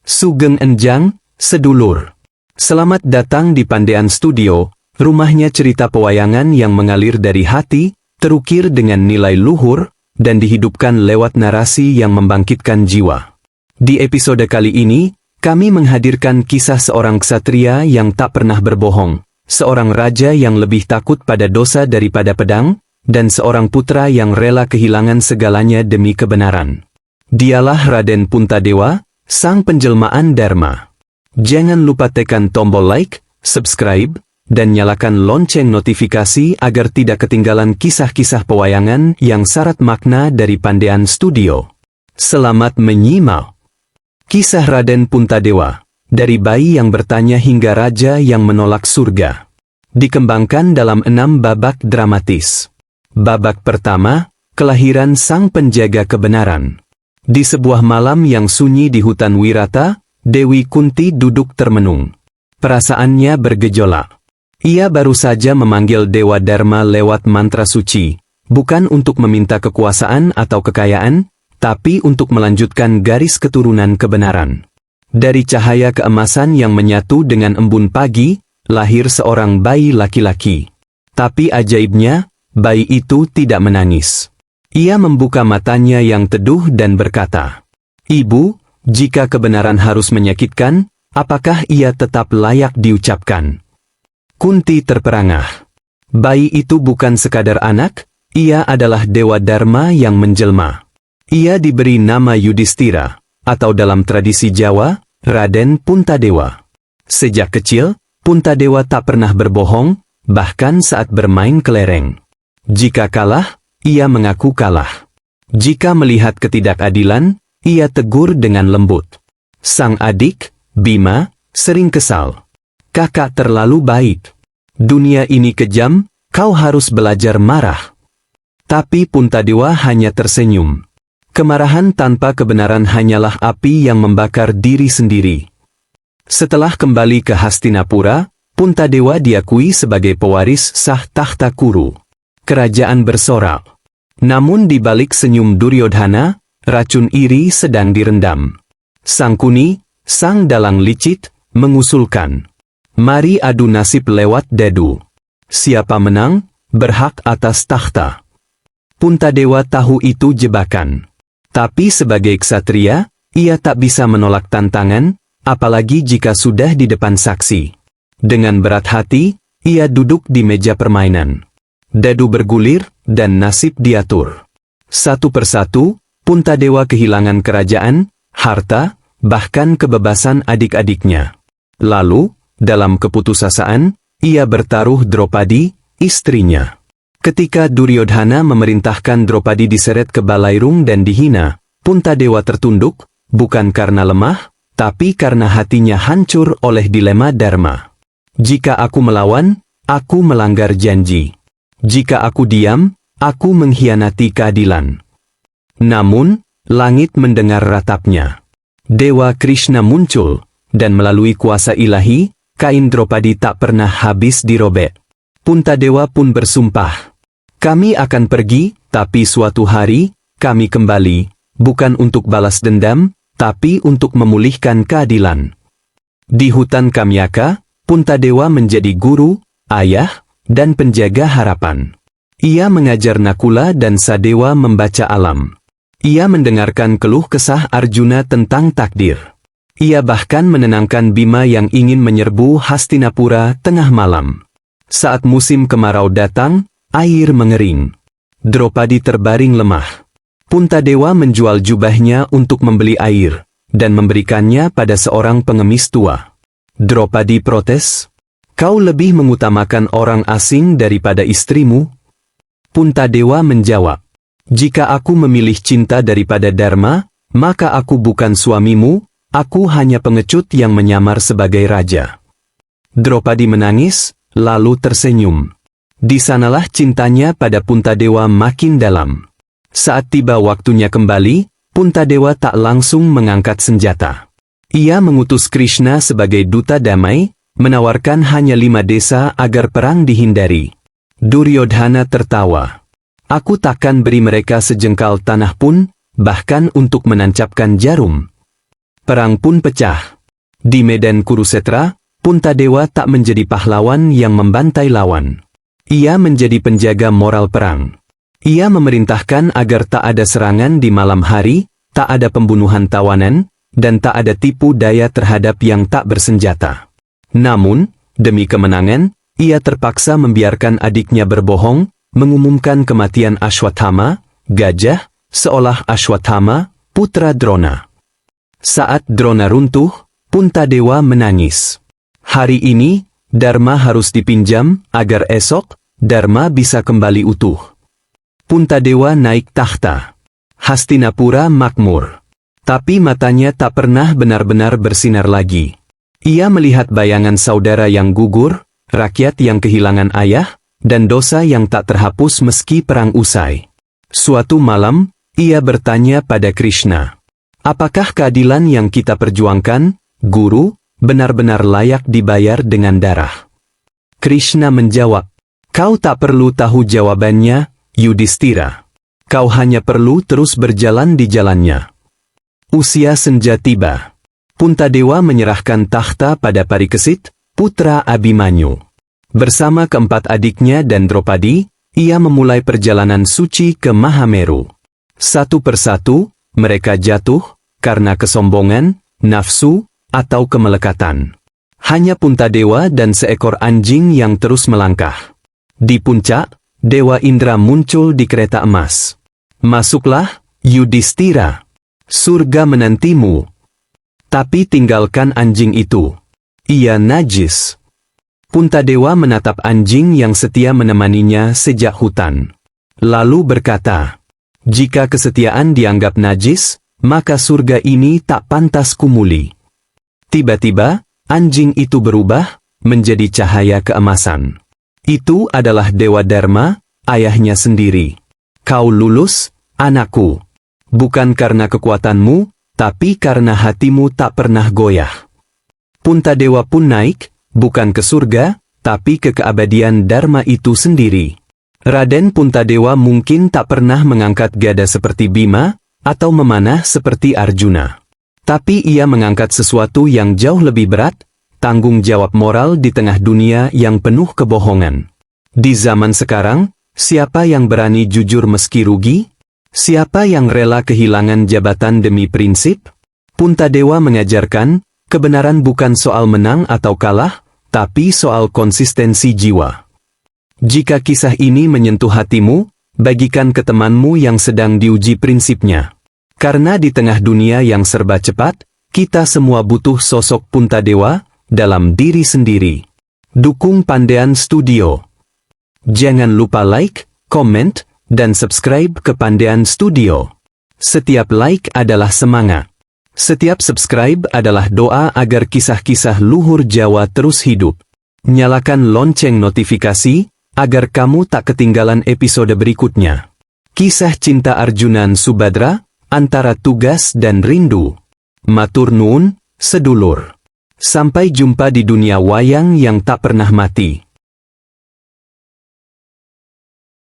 Sugeng Enjang, sedulur. Selamat datang di Pandean Studio, rumahnya cerita pewayangan yang mengalir dari hati, terukir dengan nilai luhur, dan dihidupkan lewat narasi yang membangkitkan jiwa. Di episode kali ini, kami menghadirkan kisah seorang ksatria yang tak pernah berbohong, seorang raja yang lebih takut pada dosa daripada pedang, dan seorang putra yang rela kehilangan segalanya demi kebenaran. Dialah Raden Puntadewa, sang penjelmaan Dharma. Jangan lupa tekan tombol like, subscribe, dan nyalakan lonceng notifikasi agar tidak ketinggalan kisah-kisah pewayangan yang syarat makna dari Pandean Studio. Selamat menyimak. Kisah Raden Puntadewa, dari bayi yang bertanya hingga raja yang menolak surga. Dikembangkan dalam 6 babak dramatis. Babak pertama, kelahiran sang penjaga kebenaran. Di sebuah malam yang sunyi di hutan Wirata, Dewi Kunti duduk termenung. Perasaannya bergejolak. Ia baru saja memanggil Dewa Dharma lewat mantra suci, bukan untuk meminta kekuasaan atau kekayaan, tapi untuk melanjutkan garis keturunan kebenaran. Dari cahaya keemasan yang menyatu dengan embun pagi, lahir seorang bayi laki-laki. Tapi ajaibnya, bayi itu tidak menangis. Ia membuka matanya yang teduh dan berkata, "Ibu, jika kebenaran harus menyakitkan, apakah ia tetap layak diucapkan?" Kunti terperangah. Bayi itu bukan sekadar anak, ia adalah Dewa Dharma yang menjelma. Ia diberi nama Yudhistira, atau dalam tradisi Jawa, Raden Puntadewa. Sejak kecil, Puntadewa tak pernah berbohong, bahkan saat bermain kelereng. Jika kalah, ia mengaku kalah. Jika melihat ketidakadilan, ia tegur dengan lembut. Sang adik, Bima, sering kesal. "Kakak terlalu baik. Dunia ini kejam, kau harus belajar marah." Tapi Puntadewa hanya tersenyum. Kemarahan tanpa kebenaran hanyalah api yang membakar diri sendiri. Setelah kembali ke Hastinapura, Puntadewa diakui sebagai pewaris sah tahta Kuru. Kerajaan bersorak. Namun di balik senyum Duryodhana, racun iri sedang direndam. Sangkuni, sang dalang licik, mengusulkan, "Mari adu nasib lewat dadu. Siapa menang, berhak atas tahta." Puntadewa tahu itu jebakan. Tapi sebagai ksatria, ia tak bisa menolak tantangan, apalagi jika sudah di depan saksi. Dengan berat hati, ia duduk di meja permainan. Dadu bergulir, dan nasib diatur. Satu persatu, Puntadewa kehilangan kerajaan, harta, bahkan kebebasan adik-adiknya. Lalu, dalam keputusasaan, ia bertaruh Draupadi, istrinya. Ketika Duryodhana memerintahkan Draupadi diseret ke Balairung dan dihina, Puntadewa tertunduk, bukan karena lemah, tapi karena hatinya hancur oleh dilema Dharma. Jika aku melawan, aku melanggar janji. Jika aku diam, aku mengkhianati keadilan. Namun, langit mendengar ratapnya. Dewa Krishna muncul, dan melalui kuasa ilahi, kain Draupadi tak pernah habis dirobek. Puntadewa pun bersumpah, "Kami akan pergi, tapi suatu hari, kami kembali, bukan untuk balas dendam, tapi untuk memulihkan keadilan." Di hutan Kamyaka, Puntadewa menjadi guru, ayah, dan penjaga harapan. Ia mengajar Nakula dan Sadewa membaca alam. Ia mendengarkan keluh kesah Arjuna tentang takdir. Ia bahkan menenangkan Bima yang ingin menyerbu Hastinapura tengah malam. Saat musim kemarau datang, air mengering. Draupadi terbaring lemah. Puntadewa menjual jubahnya untuk membeli air, dan memberikannya pada seorang pengemis tua. Draupadi protes, "Kau lebih mengutamakan orang asing daripada istrimu?" Puntadewa menjawab, "Jika aku memilih cinta daripada Dharma, maka aku bukan suamimu, aku hanya pengecut yang menyamar sebagai raja." Draupadi menangis, lalu tersenyum. Di sanalah cintanya pada Puntadewa makin dalam. Saat tiba waktunya kembali, Puntadewa tak langsung mengangkat senjata. Ia mengutus Krishna sebagai duta damai, menawarkan hanya 5 desa agar perang dihindari. Duryodhana tertawa. "Aku takkan beri mereka sejengkal tanah pun, bahkan untuk menancapkan jarum." Perang pun pecah. Di medan Kurusetra, Puntadewa tak menjadi pahlawan yang membantai lawan. Ia menjadi penjaga moral perang. Ia memerintahkan agar tak ada serangan di malam hari, tak ada pembunuhan tawanan, dan tak ada tipu daya terhadap yang tak bersenjata. Namun, demi kemenangan, ia terpaksa membiarkan adiknya berbohong, mengumumkan kematian Ashwatthama, gajah, seolah Ashwatthama, putra Drona. Saat Drona runtuh, Puntadewa menangis. Hari ini, Dharma harus dipinjam, agar esok, Dharma bisa kembali utuh. Puntadewa naik takhta. Hastinapura makmur. Tapi matanya tak pernah benar-benar bersinar lagi. Ia melihat bayangan saudara yang gugur, rakyat yang kehilangan ayah, dan dosa yang tak terhapus meski perang usai. Suatu malam, ia bertanya pada Krishna, "Apakah keadilan yang kita perjuangkan, Guru, benar-benar layak dibayar dengan darah?" Krishna menjawab, "Kau tak perlu tahu jawabannya, Yudhistira. Kau hanya perlu terus berjalan di jalannya." Usia senja tiba. Puntadewa menyerahkan takhta pada Parikesit, putra Abimanyu. Bersama keempat adiknya dan Draupadi, ia memulai perjalanan suci ke Mahameru. Satu persatu, mereka jatuh, karena kesombongan, nafsu, atau kemelekatan. Hanya Puntadewa dan seekor anjing yang terus melangkah. Di puncak, Dewa Indra muncul di kereta emas. "Masuklah, Yudhistira. Surga menantimu. Tapi tinggalkan anjing itu. Ia najis." Puntadewa menatap anjing yang setia menemaninya sejak hutan. Lalu berkata, "Jika kesetiaan dianggap najis, maka surga ini tak pantas kumuli." Tiba-tiba, anjing itu berubah, menjadi cahaya keemasan. Itu adalah Dewa Dharma, ayahnya sendiri. "Kau lulus, anakku. Bukan karena kekuatanmu, tapi karena hatimu tak pernah goyah." Puntadewa pun naik, bukan ke surga, tapi ke keabadian Dharma itu sendiri. Raden Puntadewa mungkin tak pernah mengangkat gada seperti Bima, atau memanah seperti Arjuna. Tapi ia mengangkat sesuatu yang jauh lebih berat, tanggung jawab moral di tengah dunia yang penuh kebohongan. Di zaman sekarang, siapa yang berani jujur meski rugi? Siapa yang rela kehilangan jabatan demi prinsip? Puntadewa mengajarkan, kebenaran bukan soal menang atau kalah, tapi soal konsistensi jiwa. Jika kisah ini menyentuh hatimu, bagikan ke temanmu yang sedang diuji prinsipnya. Karena di tengah dunia yang serba cepat, kita semua butuh sosok Puntadewa dalam diri sendiri. Dukung Pandean Studio. Jangan lupa like, komen, dan subscribe ke Pandean Studio. Setiap like adalah semangat. Setiap subscribe adalah doa agar kisah-kisah luhur Jawa terus hidup. Nyalakan lonceng notifikasi, agar kamu tak ketinggalan episode berikutnya. Kisah cinta Arjunan Subadra, antara tugas dan rindu. Matur nuwun, sedulur. Sampai jumpa di dunia wayang yang tak pernah mati.